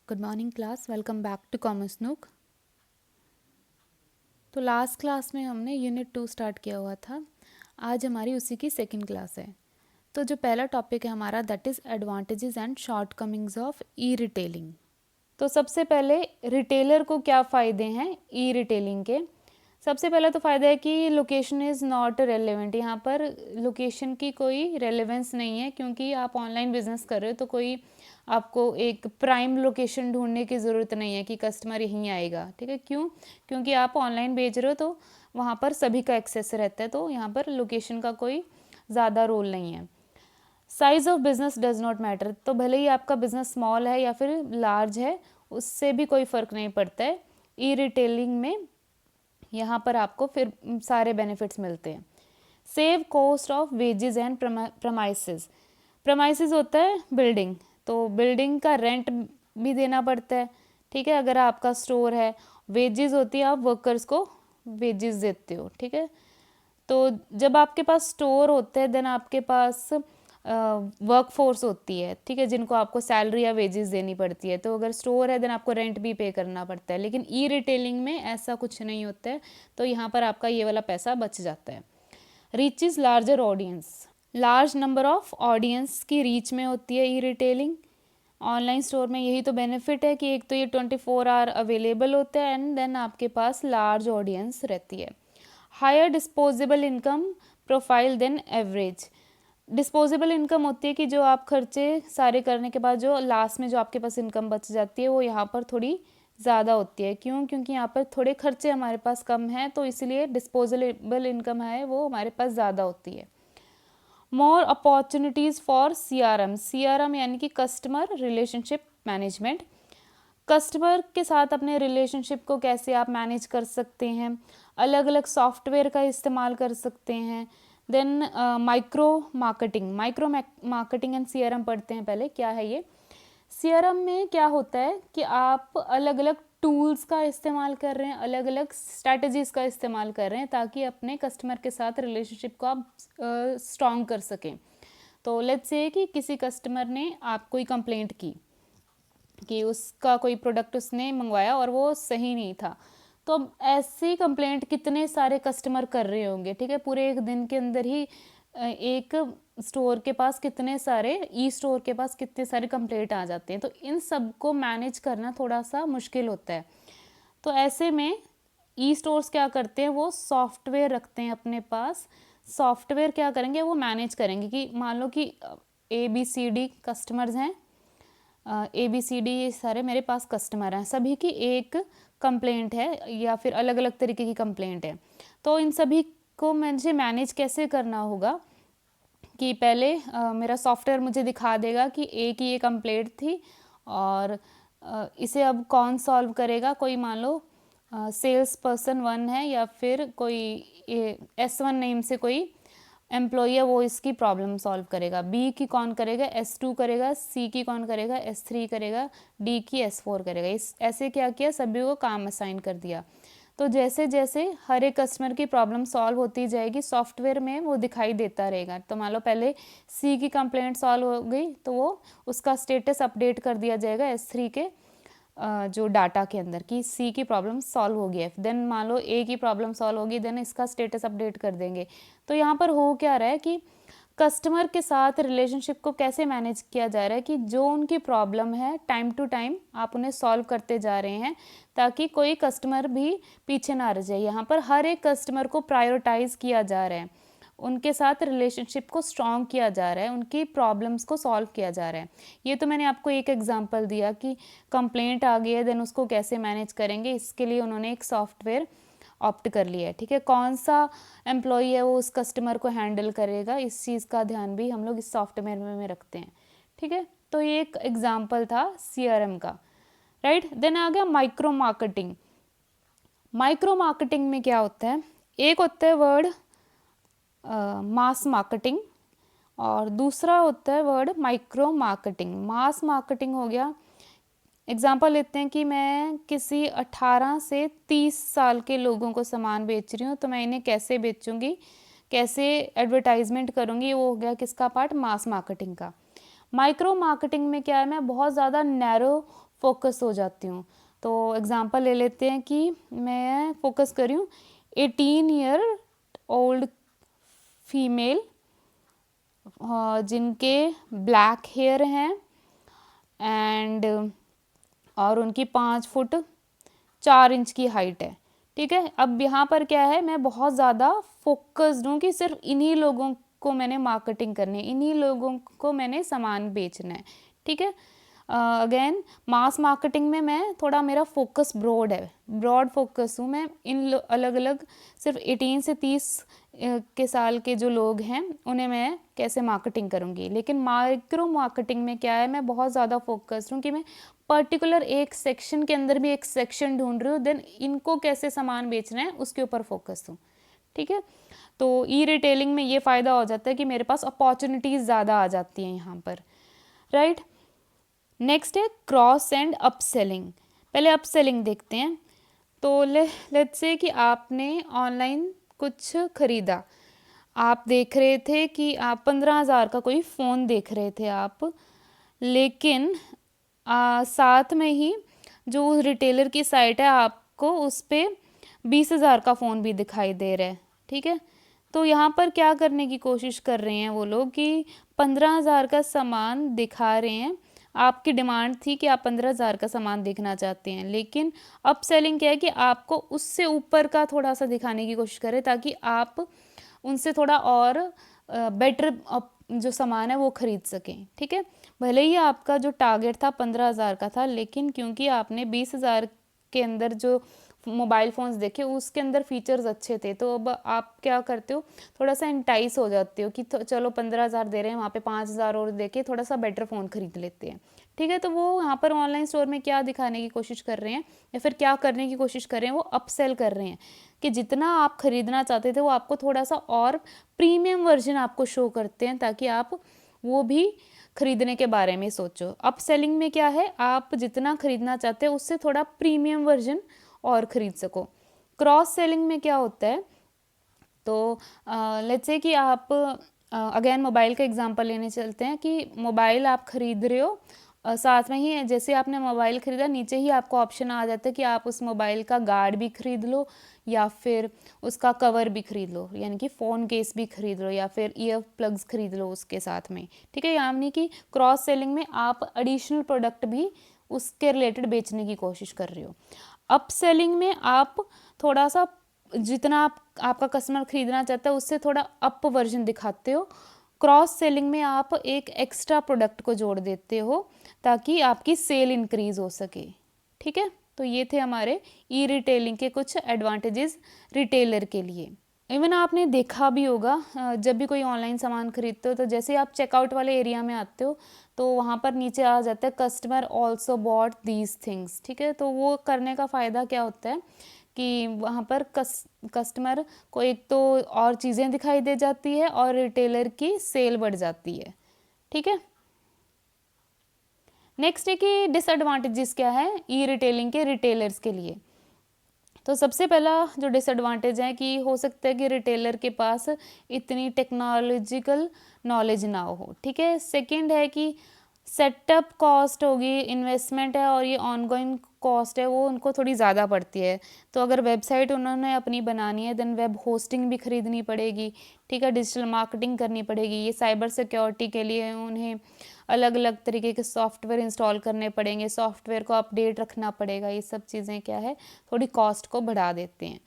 Good morning class, welcome back to commerce nook. तो last class में हमने unit 2 start किया हुआ था। आज हमारी उसी की सेकंड क्लास है। तो जो पहला टॉपिक है हमारा that is advantages and shortcomings of e retailing. तो सबसे पहले रिटेलर को क्या फ़ायदे हैं ई रिटेलिंग के। सबसे पहला तो फ़ायदा है कि लोकेशन इज़ नॉट रेलेवेंट। यहाँ पर लोकेशन की कोई रेलेवेंस नहीं है, क्योंकि आप ऑनलाइन बिजनेस कर रहे हो तो कोई आपको एक प्राइम लोकेशन ढूंढने की ज़रूरत नहीं है कि कस्टमर यहीं आएगा। ठीक है, क्यों? क्योंकि आप ऑनलाइन बेच रहे हो तो वहाँ पर सभी का एक्सेस रहता है, तो यहाँ पर लोकेशन का कोई ज़्यादा रोल नहीं है। Size of business does not matter. तो भले ही आपका बिजनेस स्मॉल है या फिर लार्ज है, उससे भी कोई फ़र्क नहीं पड़ता है। ई रिटेलिंग में यहाँ पर आपको फिर सारे बेनिफिट्स मिलते हैं। Save cost of wages and premises. Premises होता है बिल्डिंग, तो बिल्डिंग का रेंट भी देना पड़ता है। ठीक है, अगर आपका स्टोर है। वेजेस होती है, आप वर्कर्स को वेजेस देते हो। ठीक है, तो जब आपके पास स्टोर होते हैं देन आपके पास वर्क फोर्स होती है। ठीक है, जिनको आपको सैलरी या वेजेस देनी पड़ती है। तो अगर स्टोर है देन आपको रेंट भी पे करना पड़ता है। लेकिन ई रिटेलिंग में ऐसा कुछ नहीं होता है, तो यहाँ पर आपका ये वाला पैसा बच जाता है। Reach is larger audience. Large number of audience की रीच में होती है ई रिटेलिंग। ऑनलाइन स्टोर में यही तो बेनिफिट है कि एक तो ये 24 आवर अवेलेबल होता है एंड देन आपके पास लार्ज ऑडियंस रहती है। Higher disposable income profile than average. Disposable income होती है कि जो आप खर्चे सारे करने के बाद जो लास्ट में जो आपके पास इनकम बच जाती है वो यहाँ पर थोड़ी ज़्यादा होती है। क्यों? क्योंकि यहाँ पर थोड़े खर्चे हमारे पास कम हैं, तो इसलिए डिस्पोजेबल इनकम है वो हमारे पास ज़्यादा होती है। मोर अपॉर्चुनिटीज़ फॉर CRM। CRM यानी कि कस्टमर रिलेशनशिप मैनेजमेंट। कस्टमर के साथ अपने रिलेशनशिप को कैसे आप मैनेज कर सकते हैं, अलग अलग सॉफ्टवेयर का इस्तेमाल कर सकते हैं। Then micro marketing and CRM पढ़ते हैं पहले, क्या है ये। CRM में क्या होता है कि आप अलग अलग टूल्स का इस्तेमाल कर रहे हैं, अलग अलग स्ट्रैटेजीज का इस्तेमाल कर रहे हैं ताकि अपने कस्टमर के साथ रिलेशनशिप को आप स्ट्रॉन्ग कर सकें। तो लेट्स से कि किसी कस्टमर ने आप कोई कंप्लेंट की कि उसका कोई प्रोडक्ट उसने मंगवाया और वो सही नहीं था। तो अब ऐसी कंप्लेंट कितने सारे कस्टमर कर रहे होंगे। ठीक है, पूरे एक दिन के अंदर ही एक स्टोर के पास कितने सारे ई स्टोर के पास कितने सारे कंप्लेंट आ जाते हैं। तो इन सब को मैनेज करना थोड़ा सा मुश्किल होता है। तो ऐसे में ई स्टोर्स क्या करते हैं, वो सॉफ्टवेयर रखते हैं अपने पास। सॉफ्टवेयर क्या करेंगे, वो मैनेज करेंगे कि मान लो कि ABCD कस्टमर्स हैं। ABCD ये सारे मेरे पास कस्टमर हैं, सभी की एक कंप्लेंट है या फिर अलग अलग तरीके की कंप्लेंट है। तो इन सभी को मुझे मैनेज कैसे करना होगा कि पहले मेरा सॉफ्टवेयर मुझे दिखा देगा कि एक ही ये कंप्लेंट थी और इसे अब कौन सॉल्व करेगा। कोई मान लो सेल्स पर्सन 1 है या फिर कोई S1 नेम से कोई एम्प्लॉई है, वो इसकी प्रॉब्लम सॉल्व करेगा। बी की कौन करेगा, S2 करेगा। सी की कौन करेगा, S3 करेगा। डी की S4 करेगा। इस ऐसे क्या किया, सभी को काम असाइन कर दिया। तो जैसे जैसे हर एक कस्टमर की प्रॉब्लम सॉल्व होती जाएगी सॉफ्टवेयर में वो दिखाई देता रहेगा। तो मान लो पहले सी की कंप्लेंट सॉल्व हो गई तो वो उसका स्टेटस अपडेट कर दिया जाएगा S3 के जो डाटा के अंदर कि सी की प्रॉब्लम सॉल्व हो गई है। देन मान लो ए की प्रॉब्लम सॉल्व होगी, देन इसका स्टेटस अपडेट कर देंगे। तो यहाँ पर हो क्या रहा है कि कस्टमर के साथ रिलेशनशिप को कैसे मैनेज किया जा रहा है कि जो उनकी प्रॉब्लम है टाइम टू टाइम आप उन्हें सॉल्व करते जा रहे हैं ताकि कोई कस्टमर भी पीछे ना रह जाए। यहाँ पर हर एक कस्टमर को प्रायोरिटाइज किया जा रहा है, उनके साथ रिलेशनशिप को स्ट्रॉन्ग किया जा रहा है, उनकी प्रॉब्लम्स को सॉल्व किया जा रहा है। ये तो मैंने आपको एक एग्जांपल दिया कि कंप्लेंट आ गई है देन उसको कैसे मैनेज करेंगे, इसके लिए उन्होंने एक सॉफ्टवेयर ऑप्ट कर लिया है। ठीक है, कौन सा एम्प्लॉई है वो उस कस्टमर को हैंडल करेगा, इस चीज़ का ध्यान भी हम लोग इस सॉफ्टवेयर में रखते हैं। ठीक है, तो ये एक एग्जाम्पल था CRM का। राइट, देन आ गया माइक्रो मार्केटिंग। माइक्रो मार्केटिंग में क्या होता है, एक होता है वर्ड मास मार्केटिंग और दूसरा होता है वर्ड माइक्रो मार्केटिंग। मास मार्केटिंग हो गया, एग्जाम्पल लेते हैं कि मैं किसी 18 से 30 साल के लोगों को सामान बेच रही हूँ, तो मैं इन्हें कैसे बेचूंगी, कैसे एडवर्टाइजमेंट करूँगी, वो हो गया किसका पार्ट, मास मार्केटिंग का। माइक्रो मार्केटिंग में क्या है, मैं बहुत ज़्यादा नैरो फोकस हो जाती हूँ। तो एग्जांपल ले लेते हैं कि मैं फोकस कर रही हूँ 18 ईयर ओल्ड फीमेल जिनके ब्लैक हेयर हैं एंड और उनकी 5 फुट 4 इंच की हाइट है। ठीक है, अब यहाँ पर क्या है, मैं बहुत ज़्यादा फोकस्ड हूँ कि सिर्फ इन्हीं लोगों को मैंने मार्केटिंग करनी है, इन्हीं लोगों को मैंने सामान बेचना है। ठीक है, अगेन मास मार्केटिंग में मैं थोड़ा, मेरा फोकस ब्रॉड है, ब्रॉड फोकस हूँ मैं। इन अलग अलग सिर्फ 18 से 30 के साल के जो लोग हैं उन्हें मैं कैसे मार्केटिंग करूँगी। लेकिन माइक्रो मार्केटिंग में क्या है, मैं बहुत ज़्यादा फोकस्ड हूँ कि मैं पर्टिकुलर एक सेक्शन के अंदर भी एक सेक्शन ढूंढ रही हूँ, देन इनको कैसे सामान बेचना है उसके ऊपर फोकस हूँ। ठीक है, तो ई रिटेलिंग में ये फ़ायदा हो जाता है कि मेरे पास अपॉर्चुनिटीज़ ज़्यादा आ जाती हैं यहाँ पर, राइट। नेक्स्ट है क्रॉस एंड अपसेलिंग। पहले अपसेलिंग देखते हैं। तो लेट्स से कि आपने ऑनलाइन कुछ ख़रीदा, आप देख रहे थे कि आप 15,000 का कोई फ़ोन देख रहे थे आप, लेकिन साथ में ही जो रिटेलर की साइट है आपको उस पर 20,000 का फ़ोन भी दिखाई दे रहा है। ठीक है, तो यहाँ पर क्या करने की कोशिश कर रहे हैं वो लोग कि 15,000 का सामान दिखा रहे हैं। आपकी डिमांड थी कि आप 15,000 का सामान देखना चाहते हैं, लेकिन अप सेलिंग क्या है कि आपको उससे ऊपर का थोड़ा सा दिखाने की कोशिश करें ताकि आप उनसे थोड़ा और बेटर जो सामान है वो ख़रीद सकें। ठीक है, भले ही आपका जो टारगेट था 15,000 का था, लेकिन क्योंकि आपने 20,000 के अंदर जो मोबाइल फ़ोन्स देखे उसके अंदर फीचर्स अच्छे थे, तो अब आप क्या करते हो, थोड़ा सा इंटाइस हो जाते हो कि चलो 15,000 दे रहे हैं, वहाँ पे 5,000 और दे के थोड़ा सा बेटर फ़ोन ख़रीद लेते हैं। ठीक है, तो वो यहाँ पर ऑनलाइन स्टोर में क्या दिखाने की कोशिश कर रहे हैं या फिर क्या करने की कोशिश कर रहे हैं, वो अपसेल कर रहे हैं कि जितना आप ख़रीदना चाहते थे वो आपको थोड़ा सा और प्रीमियम वर्जन आपको शो करते हैं ताकि आप वो भी खरीदने के बारे में सोचो। अप सेलिंग में क्या है, आप जितना खरीदना चाहते हो उससे थोड़ा प्रीमियम वर्जन और ख़रीद सको। क्रॉस सेलिंग में क्या होता है, तो लेट्स से कि आप अगेन मोबाइल का एग्जांपल लेने चलते हैं कि मोबाइल आप ख़रीद रहे हो, साथ में ही जैसे आपने मोबाइल ख़रीदा नीचे ही आपको ऑप्शन आ जाता है कि आप उस मोबाइल का गार्ड भी ख़रीद लो या फिर उसका कवर भी ख़रीद लो, यानी कि फ़ोन केस भी ख़रीद लो या फिर ईयर प्लग्स ख़रीद लो उसके साथ में। ठीक है, यानी कि क्रॉस सेलिंग में आप एडिशनल प्रोडक्ट भी उसके रिलेटेड बेचने की कोशिश कर रहे हो। अप सेलिंग में आप थोड़ा सा जितना आपका कस्टमर ख़रीदना चाहता है उससे थोड़ा अप वर्जन दिखाते हो। क्रॉस सेलिंग में आप एक एक्स्ट्रा प्रोडक्ट को जोड़ देते हो ताकि आपकी सेल इंक्रीज़ हो सके। ठीक है, तो ये थे हमारे ई रिटेलिंग के कुछ एडवांटेजेस रिटेलर के लिए। इवन आपने देखा भी होगा जब भी कोई ऑनलाइन सामान खरीदते हो तो जैसे आप चेकआउट वाले एरिया में आते हो तो वहाँ पर नीचे आ जाता है customer also bought these things. ठीक है, तो वो करने का फ़ायदा क्या होता है कि वहाँ पर कस्टमर को एक तो और चीज़ें दिखाई दे जाती है और रिटेलर की सेल बढ़ जाती है। ठीक है, नेक्स्ट है कि डिसएडवांटेजेस क्या है ई रिटेलिंग के रिटेलर्स के लिए। तो सबसे पहला जो डिसएडवांटेज है कि हो सकता है कि रिटेलर के पास इतनी टेक्नोलॉजिकल नॉलेज ना हो। ठीक है, सेकंड है कि सेटअप कॉस्ट होगी, इन्वेस्टमेंट है और ये ऑनगोइंग कॉस्ट है वो उनको थोड़ी ज़्यादा पड़ती है। तो अगर वेबसाइट उन्होंने अपनी बनानी है देन वेब होस्टिंग भी ख़रीदनी पड़ेगी। ठीक है, डिजिटल मार्केटिंग करनी पड़ेगी, ये साइबर सिक्योरिटी के लिए उन्हें अलग अलग तरीके के सॉफ्टवेयर इंस्टॉल करने पड़ेंगे, सॉफ्टवेयर को अपडेट रखना पड़ेगा। ये सब चीज़ें क्या है थोड़ी कॉस्ट को बढ़ा देते हैं।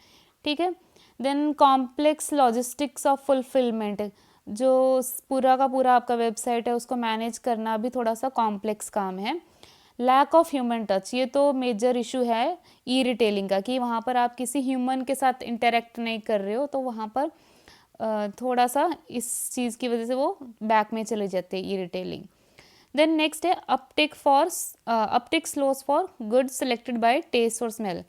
ठीक है, then complex logistics of fulfilment, जो पूरा का पूरा आपका वेबसाइट है उसको मैनेज करना भी थोड़ा सा कॉम्प्लेक्स काम है। लैक ऑफ ह्यूमन टच, ये तो मेजर इशू है ई रिटेलिंग का कि वहाँ पर आप किसी ह्यूमन के साथ इंटरेक्ट नहीं कर रहे हो, तो वहाँ पर थोड़ा सा इस चीज़ की वजह से वो बैक में चले जाते हैं ई रिटेलिंग। देन नेक्स्ट है uptick slows for goods selected by taste और स्मेल।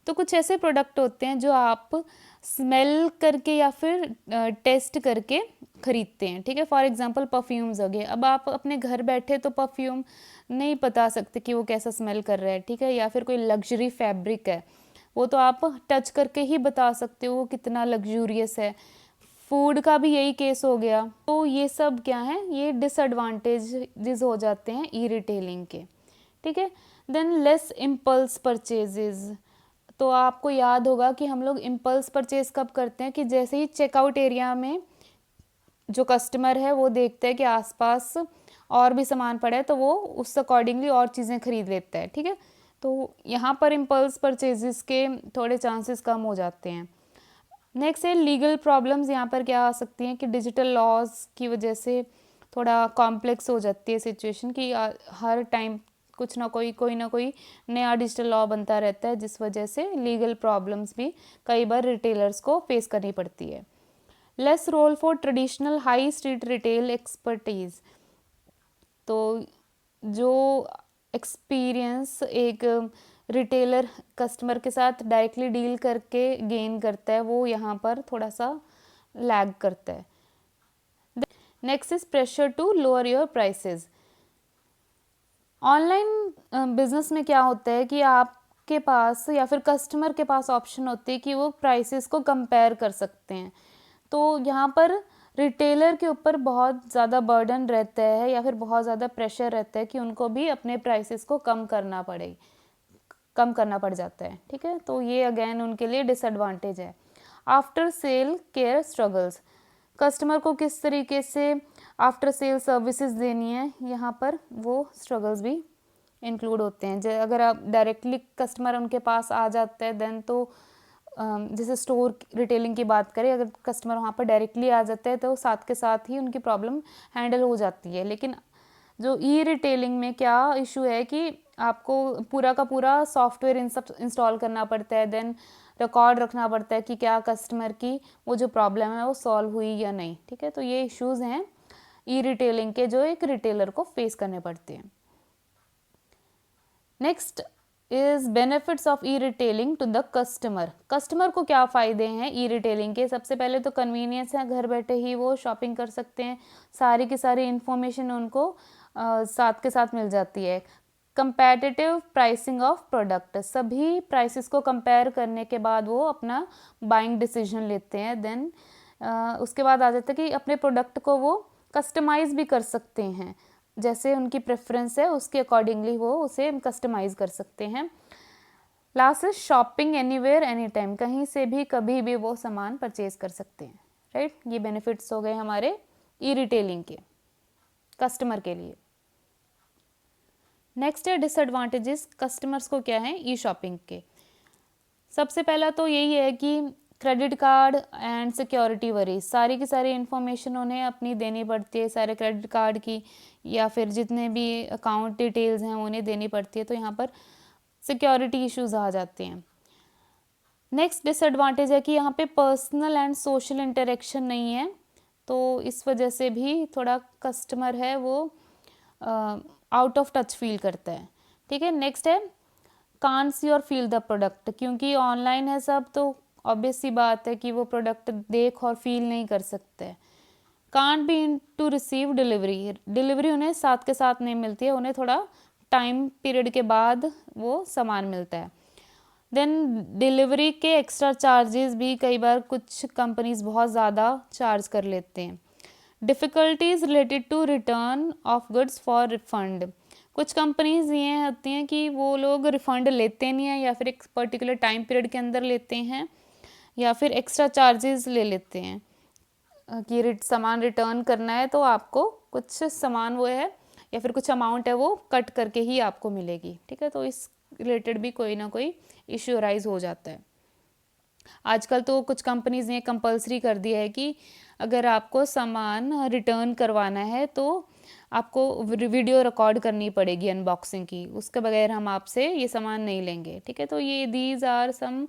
तो कुछ ऐसे प्रोडक्ट होते हैं जो आप स्मेल करके या फिर टेस्ट करके ख़रीदते हैं। ठीक है, फॉर एग्जांपल परफ्यूम्स हो गए। अब आप अपने घर बैठे तो परफ्यूम नहीं बता सकते कि वो कैसा स्मेल कर रहा है। ठीक है, या फिर कोई लग्जरी फैब्रिक है वो तो आप टच करके ही बता सकते हो वो कितना लग्जूरियस है। फूड का भी यही केस हो गया। तो ये सब क्या है, ये डिसएडवांटेजेस हो जाते हैं ई रिटेलिंग के। ठीक है। देन लेस इम्पल्स परचेजेस, तो आपको याद होगा कि हम लोग इम्पल्स परचेज कब करते हैं कि जैसे ही चेकआउट एरिया में जो कस्टमर है वो देखता है कि आसपास और भी सामान पड़ा है तो वो उस अकॉर्डिंगली और चीज़ें खरीद लेता है, ठीक है। तो यहाँ पर इम्पल्स परचेजेस के थोड़े चांसेस कम हो जाते हैं। नेक्स्ट है लीगल प्रॉब्लम्स। यहाँ पर क्या आ सकती हैं कि डिजिटल लॉज की वजह से थोड़ा कॉम्प्लेक्स हो जाती है सिचुएशन कि हर टाइम कुछ ना कोई नया डिजिटल लॉ बनता रहता है, जिस वजह से लीगल प्रॉब्लम्स भी कई बार रिटेलर्स को फेस करनी पड़ती है। Less role for traditional high street retail expertise, तो जो एक्सपीरियंस एक रिटेलर कस्टमर के साथ डायरेक्टली डील करके गेन करता है वो यहाँ पर थोड़ा सा लैग करता है। Next is pressure to lower your prices. Online business में क्या होता है कि आपके पास या फिर कस्टमर के पास ऑप्शन होती है कि वो प्राइसेस को कंपेयर कर सकते हैं। तो यहाँ पर रिटेलर के ऊपर बहुत ज़्यादा बर्डन रहता है या फिर बहुत ज़्यादा प्रेशर रहता है कि उनको भी अपने प्राइसेस को कम करना पड़ जाता है, ठीक है। तो ये अगेन उनके लिए डिसएडवांटेज है। After sale care struggles, customer को किस तरीके से आफ्टर सेल सर्विसेज देनी है, यहाँ पर वो स्ट्रगल्स भी इंक्लूड होते हैं। अगर आप डायरेक्टली कस्टमर उनके पास आ जाता है देन तो जैसे स्टोर रिटेलिंग की बात करें, अगर कस्टमर वहाँ पर डायरेक्टली आ जाता है तो साथ के साथ ही उनकी प्रॉब्लम हैंडल हो जाती है। लेकिन जो ई रिटेलिंग में क्या इशू है कि आपको पूरा का पूरा सॉफ्टवेयर इंस्टॉल करना पड़ता है, देन रिकॉर्ड रखना पड़ता है कि क्या कस्टमर की वो जो प्रॉब्लम है वो सॉल्व हुई या नहीं, ठीक है। तो ये इश्यूज़ हैं ई रिटेलिंग के जो एक रिटेलर को फेस करने पड़ते हैं। Next is benefits of e retailing to the customer. Customer को क्या फ़ायदे हैं ई रिटेलिंग के? सबसे पहले तो कन्वीनियंस है, घर बैठे ही वो शॉपिंग कर सकते हैं, सारी की सारी इन्फॉर्मेशन उनको साथ के साथ मिल जाती है। कंपैटिटिव प्राइसिंग ऑफ प्रोडक्ट, सभी प्राइसेस को कंपेयर करने के बाद वो अपना बाइंग डिसीजन लेते हैं। देन उसके बाद आ जाता है कि अपने प्रोडक्ट को वो कस्टमाइज़ भी कर सकते हैं, जैसे उनकी प्रेफरेंस है उसके अकॉर्डिंगली वो उसे कस्टमाइज़ कर सकते हैं। Last is shopping anywhere any time, कहीं से भी कभी भी वो सामान परचेज कर सकते हैं, राइट। ये बेनिफिट्स हो गए हमारे ई रिटेलिंग के कस्टमर के लिए। नेक्स्ट है डिसएडवांटेजेस, कस्टमर्स को क्या है ई शॉपिंग के। सबसे पहला तो यही है कि credit card and security worry, सारी की सारी इन्फॉर्मेशन उन्हें अपनी देनी पड़ती है, सारे क्रेडिट कार्ड की या फिर जितने भी अकाउंट डिटेल्स हैं उन्हें देनी पड़ती है, तो यहाँ पर सिक्योरिटी इश्यूज आ जाते हैं। नेक्स्ट डिसएडवांटेज है कि यहाँ पे पर्सनल एंड सोशल इंटरेक्शन नहीं है, तो इस वजह से भी थोड़ा कस्टमर है वो आउट ऑफ टच फील करता है, ठीक है। नेक्स्ट है कांट सी और फील द प्रोडक्ट, क्योंकि ऑनलाइन है सब तो ऑब्वियस सी बात है कि वो प्रोडक्ट देख और फील नहीं कर सकते। Can't be in to receive delivery उन्हें साथ के साथ नहीं मिलती है, उन्हें थोड़ा टाइम पीरियड के बाद वो सामान मिलता है। देन डिलीवरी के एक्स्ट्रा चार्जेस भी कई बार कुछ कंपनीज बहुत ज़्यादा चार्ज कर लेते हैं। Difficulties related to return of goods for refund, कुछ कंपनीज ये होती हैं कि वो लोग रिफ़ंड लेते नहीं हैं या फिर एक पर्टिकुलर टाइम पीरियड के अंदर लेते हैं या फिर एक्स्ट्रा चार्जेस ले लेते हैं कि सामान रिटर्न करना है तो आपको कुछ सामान वो है या फिर कुछ अमाउंट है वो कट करके ही आपको मिलेगी, ठीक है। तो इस रिलेटेड भी कोई ना कोई इश्यू राइज हो जाता है। आजकल तो कुछ कंपनीज ने कंपलसरी कर दिया है कि अगर आपको सामान रिटर्न करवाना है तो आपको वीडियो रिकॉर्ड करनी पड़ेगी अनबॉक्सिंग की, उसके बगैर हम आपसे ये सामान नहीं लेंगे, ठीक है। तो ये these are some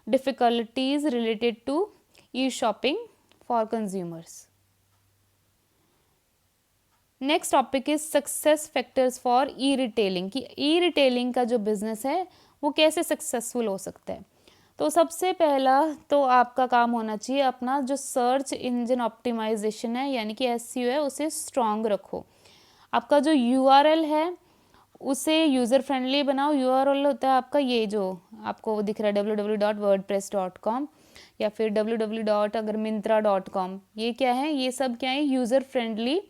difficulties related to e shopping for consumers. Next topic is success factors for e retailing, कि ई रिटेलिंग का जो बिजनेस है वो कैसे सक्सेसफुल हो सकता है। तो सबसे पहला तो आपका काम होना चाहिए अपना जो सर्च इंजन ऑप्टिमाइजेशन है यानी कि एसईओ है उसे स्ट्रॉन्ग रखो। आपका जो यूआरएल है उसे यूज़र फ्रेंडली बनाओ। यूआरएल होता है आपका ये जो आपको दिख रहा है www.wordpress.com या फिर www.agarmintra.com, ये क्या है, ये सब क्या है यूज़र फ्रेंडली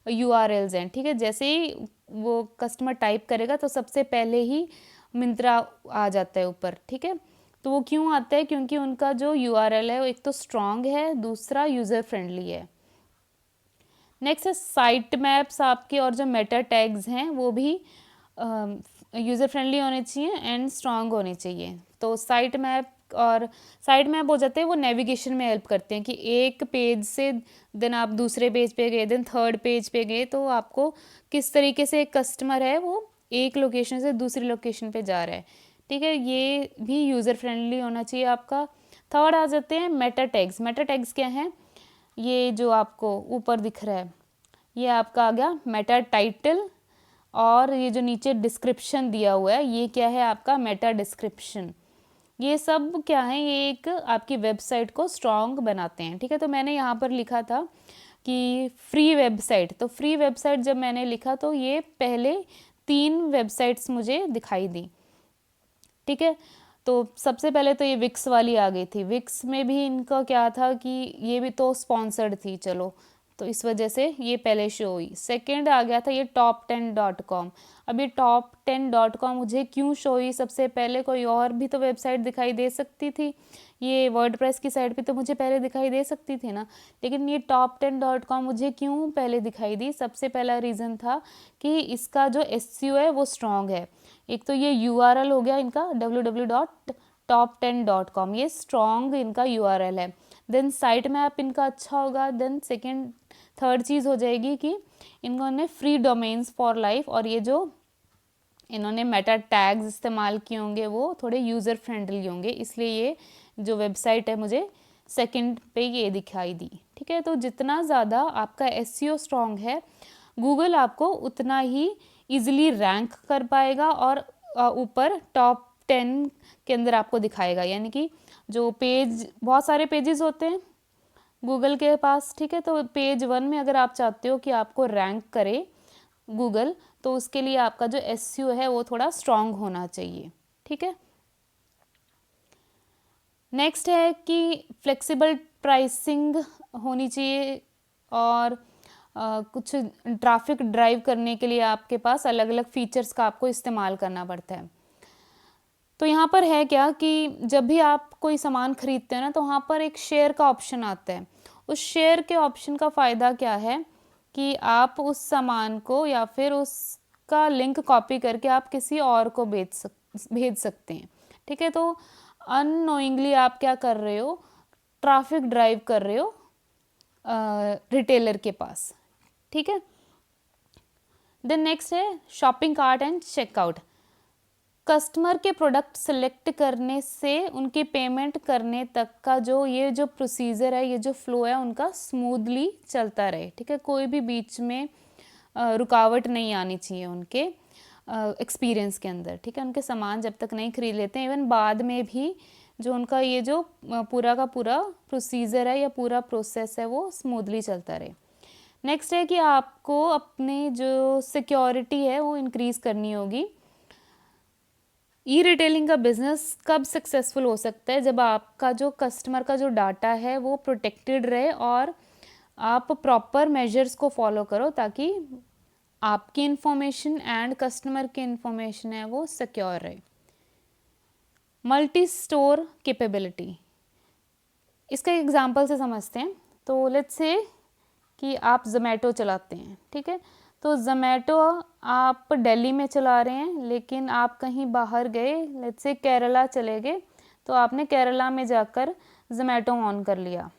यूआरएल्स हैं, ठीक है। जैसे ही वो कस्टमर टाइप करेगा तो सबसे पहले ही मिंत्रा आ जाता है ऊपर, ठीक है। तो वो क्यों आता है? क्योंकि उनका जो यूआरएल है वो एक तो स्ट्रॉन्ग है, दूसरा यूज़र फ्रेंडली है। नेक्स्ट है साइट मैप्स आपके, और जो मेटा टैग्स हैं वो भी यूज़र फ्रेंडली होने चाहिए एंड स्ट्रॉन्ग होने चाहिए। तो साइट मैप हो जाते हैं वो नेविगेशन में हेल्प करते हैं कि एक पेज से देन आप दूसरे पेज पे गए, देन थर्ड पेज पे गए, तो आपको किस तरीके से एक कस्टमर है वो एक लोकेशन से दूसरी लोकेशन पे जा रहा है, ठीक है। ये भी यूज़र फ्रेंडली होना चाहिए आपका। थर्ड आ जाते हैं मेटा टैग्स। मेटा टैग्स क्या हैं? ये जो आपको ऊपर दिख रहा है ये आपका आ गया मेटा टाइटल, और ये जो नीचे डिस्क्रिप्शन दिया हुआ है ये क्या है? आपका मेटा डिस्क्रिप्शन। ये सब क्या है? ये एक आपकी वेबसाइट को स्ट्रॉन्ग बनाते हैं, ठीक है। तो मैंने यहाँ पर लिखा था कि फ्री वेबसाइट, तो फ्री वेबसाइट जब मैंने लिखा तो ये पहले 3 वेबसाइट्स मुझे दिखाई दी, ठीक है। तो सबसे पहले तो ये विक्स वाली आ गई थी। विक्स में भी इनका क्या था कि ये भी तो स्पॉन्सर्ड थी, चलो, तो इस वजह से ये पहले शो हुई। सेकंड आ गया था ये top10.com। अब ये top10.com मुझे क्यों शो हुई? सबसे पहले कोई और भी तो वेबसाइट दिखाई दे सकती थी, ये वर्डप्रेस की साइट पे तो मुझे पहले दिखाई दे सकती थी ना, लेकिन ये top10.com मुझे क्यों पहले दिखाई दी? सबसे पहला रीज़न था कि इसका जो SEO है वो स्ट्रॉन्ग है। एक तो ये URL हो गया इनका www.top10.com, ये स्ट्रॉन्ग इनका URL है। देन साइट मैप इनका अच्छा होगा। देन थर्ड चीज़ हो जाएगी कि इन्होंने फ्री डोमेन्स फॉर लाइफ, और ये जो इन्होंने मेटा टैग्स इस्तेमाल किए होंगे वो थोड़े यूज़र फ्रेंडली होंगे, इसलिए ये जो वेबसाइट है मुझे सेकंड पे ये दिखाई दी, ठीक है। तो जितना ज़्यादा आपका SEO स्ट्रॉन्ग है, गूगल आपको उतना ही इजीली रैंक कर पाएगा और ऊपर top 10 के अंदर आपको दिखाएगा। यानी कि जो पेज, बहुत सारे पेजेस होते हैं गूगल के पास, ठीक है। तो पेज 1 में अगर आप चाहते हो कि आपको रैंक करे गूगल, तो उसके लिए आपका जो SEO है वो थोड़ा स्ट्रॉन्ग होना चाहिए, ठीक है। नेक्स्ट है कि फ्लेक्सिबल प्राइसिंग होनी चाहिए, और कुछ ट्रैफिक ड्राइव करने के लिए आपके पास अलग अलग फीचर्स का आपको इस्तेमाल करना पड़ता है। तो यहाँ पर है क्या कि जब भी आप कोई सामान खरीदते हैं ना, तो वहाँ पर एक शेयर का ऑप्शन आता है। उस शेयर के ऑप्शन का फ़ायदा क्या है कि आप उस सामान को या फिर उसका लिंक कॉपी करके आप किसी और को भेज सकते हैं, ठीक है। तो अननोइंगली आप क्या कर रहे हो? ट्रैफिक ड्राइव कर रहे हो रिटेलर के पास, ठीक है। देन नेक्स्ट है shopping cart and checkout. Customer के प्रोडक्ट सेलेक्ट करने से उनके पेमेंट करने तक का ये जो प्रोसीजर है, ये जो फ्लो है उनका स्मूथली चलता रहे, ठीक है। कोई भी बीच में रुकावट नहीं आनी चाहिए उनके एक्सपीरियंस के अंदर, ठीक है। उनके सामान जब तक नहीं खरीद लेते हैं, इवन बाद में भी जो उनका ये जो पूरा का पूरा प्रोसीजर है या पूरा प्रोसेस है वो स्मूथली चलता रहे। नेक्स्ट है कि आपको अपनी जो सिक्योरिटी है वो इंक्रीज़ करनी होगी। ई रिटेलिंग का बिजनेस कब सक्सेसफुल हो सकता है? जब आपका जो कस्टमर का जो डाटा है वो प्रोटेक्टेड रहे और आप प्रॉपर मेजर्स को फॉलो करो, ताकि आपकी इन्फॉर्मेशन एंड कस्टमर की इन्फॉर्मेशन है वो सिक्योर रहे। मल्टी स्टोर कैपेबिलिटी, इसका एग्जांपल से समझते हैं। तो लेट्स से कि आप ज़ोमैटो चलाते हैं, ठीक है। तो ज़ोमैटो आप दिल्ली में चला रहे हैं, लेकिन आप कहीं बाहर गए, लेट्स से केरला चले गए, तो आपने केरला में जाकर ज़ोमैटो ऑन कर लिया।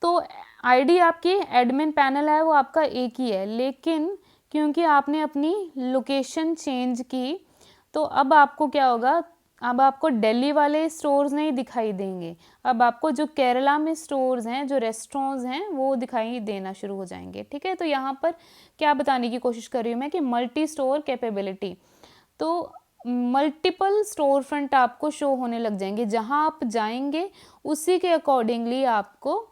तो आईडी आपकी एडमिन पैनल है वो आपका एक ही है, लेकिन क्योंकि आपने अपनी लोकेशन चेंज की, तो अब आपको क्या होगा? अब आपको दिल्ली वाले स्टोर्स नहीं दिखाई देंगे, अब आपको जो केरला में स्टोर्स हैं, जो रेस्टोरेंट्स हैं, वो दिखाई देना शुरू हो जाएंगे, ठीक है। तो यहाँ पर क्या बताने की कोशिश कर रही हूँ मैं कि मल्टी स्टोर कैपेबिलिटी, तो मल्टीपल स्टोर फ्रंट आपको शो होने लग जाएंगे। जहाँ आप जाएंगे उसी के अकॉर्डिंगली आपको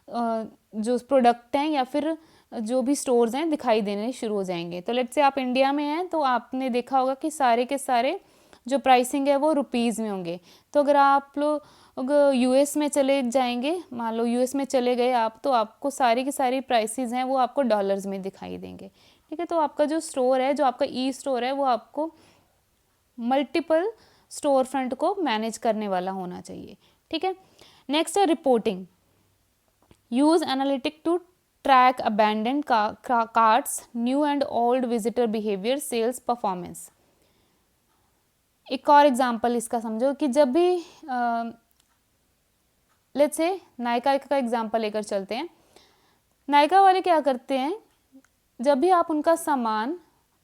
जो प्रोडक्ट हैं या फिर जो भी स्टोर्स हैं दिखाई देने शुरू हो जाएंगे। तो लेट्स से आप इंडिया में हैं, तो आपने देखा होगा कि सारे के सारे जो प्राइसिंग है वो रुपीज़ में होंगे। तो अगर आप लोग US में चले जाएंगे, मान लो US में चले गए आप, तो आपको सारी की सारी प्राइसेस हैं वो आपको डॉलर्स में दिखाई देंगे, ठीक है। तो आपका जो स्टोर है, जो आपका ई स्टोर है, वो आपको मल्टीपल स्टोर फ्रंट को मैनेज करने वाला होना चाहिए। ठीक है। नेक्स्ट है reporting. Use analytic to track abandoned carts, new and old visitor behaviour, sales performance. एक और एग्जांपल इसका समझो कि जब भी लेट्स से नायका का एग्जांपल लेकर चलते हैं। नायका वाले क्या करते हैं, जब भी आप उनका सामान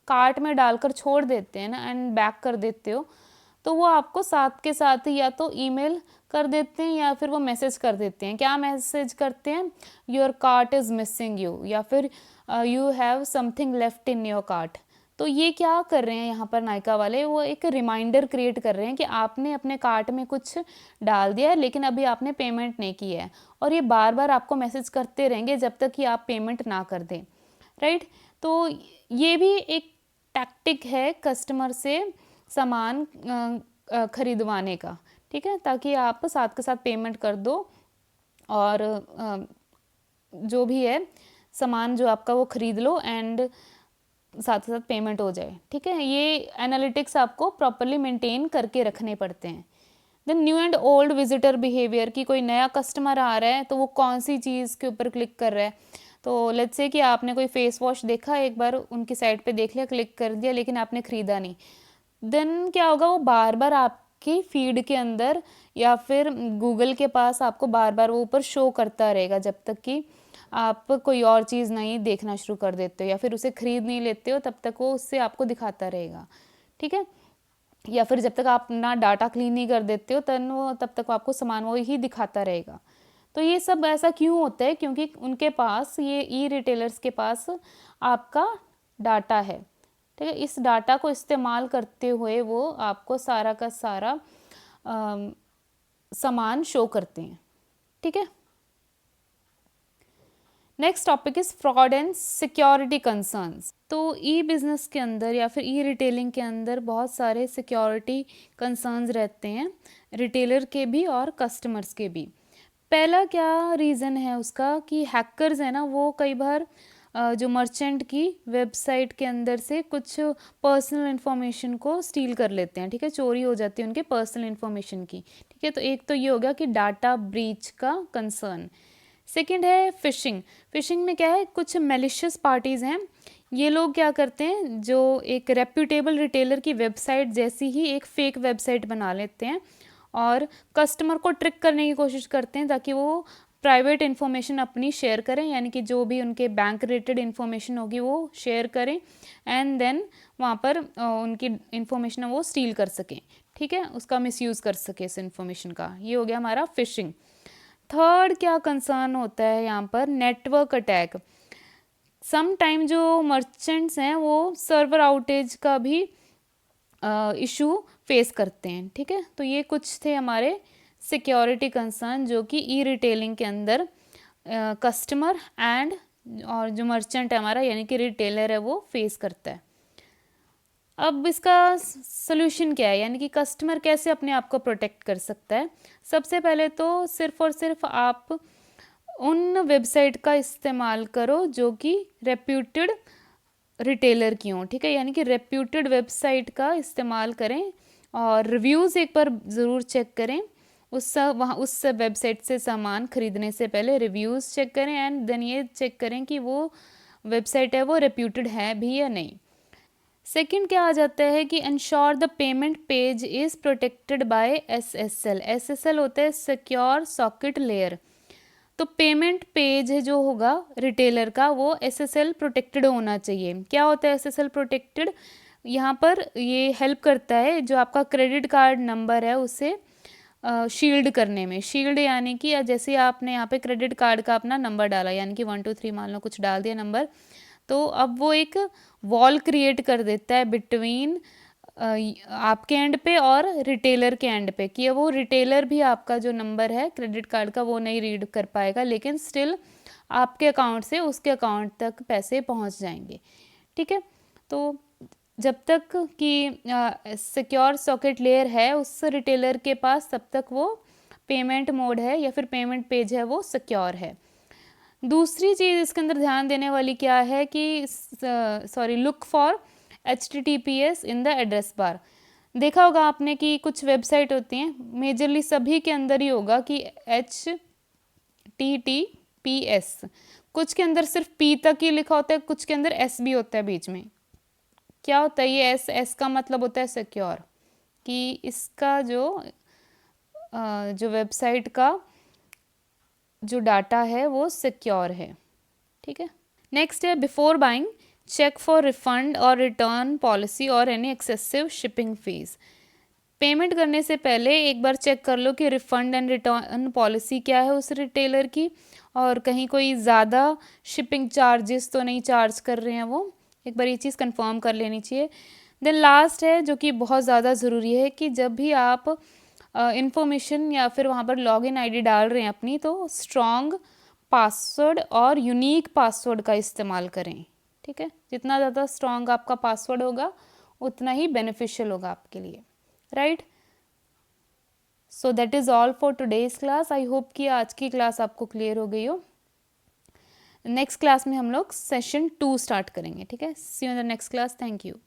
कार्ट में डालकर छोड़ देते हैं ना एंड बैक कर देते हो, तो वो आपको साथ के साथ ही या तो ईमेल कर देते हैं या फिर वो मैसेज कर देते हैं। क्या मैसेज करते हैं, your cart is missing you, या फिर you have something left in your cart. तो ये क्या कर रहे हैं यहाँ पर नायका वाले, वो एक रिमाइंडर क्रिएट कर रहे हैं कि आपने अपने कार्ट में कुछ डाल दिया है लेकिन अभी आपने पेमेंट नहीं की है, और ये बार बार आपको मैसेज करते रहेंगे जब तक कि आप पेमेंट ना कर दें, राइट। तो ये भी एक टैक्टिक है कस्टमर से सामान खरीदवाने का, ठीक है, ताकि आप साथ के साथ पेमेंट कर दो और जो भी है सामान जो आपका वो खरीद लो एंड साथ के साथ पेमेंट हो जाए। ठीक है, ये एनालिटिक्स आपको प्रॉपरली मेंटेन करके रखने पड़ते हैं। Then new and old visitor behaviour, की कोई नया कस्टमर आ रहा है तो वो कौन सी चीज़ के ऊपर क्लिक कर रहा है। तो लेट्स से कि आपने कोई फेस वॉश देखा, एक बार उनकी साइट पे देख लिया, क्लिक कर दिया, लेकिन आपने ख़रीदा नहीं। देन क्या होगा, वो बार बार आपकी फीड के अंदर या फिर गूगल के पास आपको बार बार वो ऊपर शो करता रहेगा जब तक कि आप कोई और चीज़ नहीं देखना शुरू कर देते हो या फिर उसे ख़रीद नहीं लेते हो, तब तक वो उससे आपको दिखाता रहेगा। ठीक है, या फिर जब तक आप ना डाटा क्लीन नहीं कर देते हो तब तक आपको सामान वो ही दिखाता रहेगा। तो ये सब ऐसा क्यों होता है, क्योंकि उनके पास, ये ई रिटेलर्स के पास आपका डाटा है। ठीक है, इस डाटा को इस्तेमाल करते हुए वो आपको सारा का सारा सामान शो करते हैं। ठीक है, next topic is fraud and security concerns. तो ई बिज़नेस के अंदर या फिर ई रिटेलिंग के अंदर बहुत सारे सिक्योरिटी कंसर्न्स रहते हैं, रिटेलर के भी और कस्टमर्स के भी। पहला क्या रीज़न है उसका कि हैकर्स है ना, वो कई बार जो मर्चेंट की वेबसाइट के अंदर से कुछ पर्सनल इन्फॉर्मेशन को स्टील कर लेते हैं। ठीक है, चोरी हो जाती है उनके पर्सनल इन्फॉर्मेशन की। ठीक है, तो एक तो ये हो गया कि डाटा ब्रीच का कंसर्न। सेकंड है फिशिंग। फिशिंग में क्या है, कुछ मैलिशियस पार्टीज़ हैं, ये लोग क्या करते हैं, जो एक रेप्यूटेबल रिटेलर की वेबसाइट जैसी ही एक फ़ेक वेबसाइट बना लेते हैं और कस्टमर को ट्रिक करने की कोशिश करते हैं ताकि वो प्राइवेट इन्फॉर्मेशन अपनी शेयर करें, यानी कि जो भी उनके बैंक रिलेटेड इन्फॉर्मेशन होगी वो शेयर करें एंड देन वहाँ पर उनकी इन्फॉर्मेशन वो स्टील कर सकें। ठीक है, उसका मिसयूज़ कर सके इस इन्फॉर्मेशन का। ये हो गया हमारा फिशिंग। थर्ड क्या कंसर्न होता है यहाँ पर, नेटवर्क अटैक। सम टाइम जो मर्चेंट्स हैं वो सर्वर आउटेज का भी इशू फेस करते हैं। ठीक है, तो ये कुछ थे हमारे सिक्योरिटी कंसर्न जो कि ई रिटेलिंग के अंदर कस्टमर एंड और जो मर्चेंट है हमारा यानी कि रिटेलर है वो फेस करता है। अब इसका सोल्यूशन क्या है, यानी कि कस्टमर कैसे अपने आप को प्रोटेक्ट कर सकता है। सबसे पहले तो सिर्फ और सिर्फ आप उन वेबसाइट का इस्तेमाल करो जो कि रेप्यूटेड रिटेलर की हों। ठीक है, यानी कि रेप्यूटेड वेबसाइट का इस्तेमाल करें और रिव्यूज़ एक बार ज़रूर चेक करें। उस वेबसाइट से सामान खरीदने से पहले रिव्यूज़ चेक करें एंड देन ये चेक करें कि वो वेबसाइट है वो रेप्यूटेड है भी या नहीं। सेकंड क्या आ जाता है कि ensure the payment page is protected by SSL। SSL होता है सिक्योर सॉकेट लेयर। तो पेमेंट पेज जो होगा रिटेलर का वो SSL प्रोटेक्टेड होना चाहिए। क्या होता है SSL प्रोटेक्टेड, यहाँ पर ये हेल्प करता है जो आपका क्रेडिट कार्ड नंबर है उसे शील्ड करने में। शील्ड यानी कि जैसे आपने यहाँ पे क्रेडिट कार्ड का अपना नंबर डाला, यानी कि 1 2 3 मान लो कुछ डाल दिया नंबर, तो अब वो एक वॉल क्रिएट कर देता है बिटवीन आपके एंड पे और रिटेलर के एंड पे, कि वो रिटेलर भी आपका जो नंबर है क्रेडिट कार्ड का वो नहीं रीड कर पाएगा, लेकिन स्टिल आपके अकाउंट से उसके अकाउंट तक पैसे पहुंच जाएंगे। ठीक है, तो जब तक कि सिक्योर सॉकेट लेयर है उस रिटेलर के पास, तब तक वो पेमेंट मोड है या फिर पेमेंट पेज है वो सिक्योर है। दूसरी चीज़ इसके अंदर ध्यान देने वाली क्या है कि look for HTTPS in the address bar. देखा होगा आपने कि कुछ वेबसाइट होती हैं, मेजरली सभी के अंदर ही होगा कि HTTPS, कुछ के अंदर सिर्फ P तक ही लिखा होता है, कुछ के अंदर S भी होता है बीच में। क्या होता है ये S का मतलब होता है सिक्योर, कि इसका जो वेबसाइट का जो डाटा है वो सिक्योर है। ठीक है। नेक्स्ट है before buying check for refund और रिटर्न पॉलिसी और any excessive shipping fees. Payment करने से पहले एक बार चेक कर लो कि रिफ़ंड एंड रिटर्न पॉलिसी क्या है उस रिटेलर की, और कहीं कोई ज़्यादा शिपिंग चार्जेस तो नहीं चार्ज कर रहे हैं वो, एक बार ये चीज़ कंफर्म कर लेनी चाहिए। देन लास्ट है जो कि बहुत ज़्यादा ज़रूरी है कि जब भी आप इंफॉर्मेशन या फिर वहाँ पर लॉगिन आईडी डाल रहे हैं अपनी, तो स्ट्रॉन्ग पासवर्ड और यूनिक पासवर्ड का इस्तेमाल करें। ठीक है, जितना ज़्यादा स्ट्रॉन्ग आपका पासवर्ड होगा उतना ही बेनिफिशियल होगा आपके लिए, right. So that is all for today's class. I hope कि आज की क्लास आपको क्लियर हो गई हो। नेक्स्ट क्लास में हम लोग सेशन 2 स्टार्ट करेंगे। ठीक है, see you in the next class. Thank you.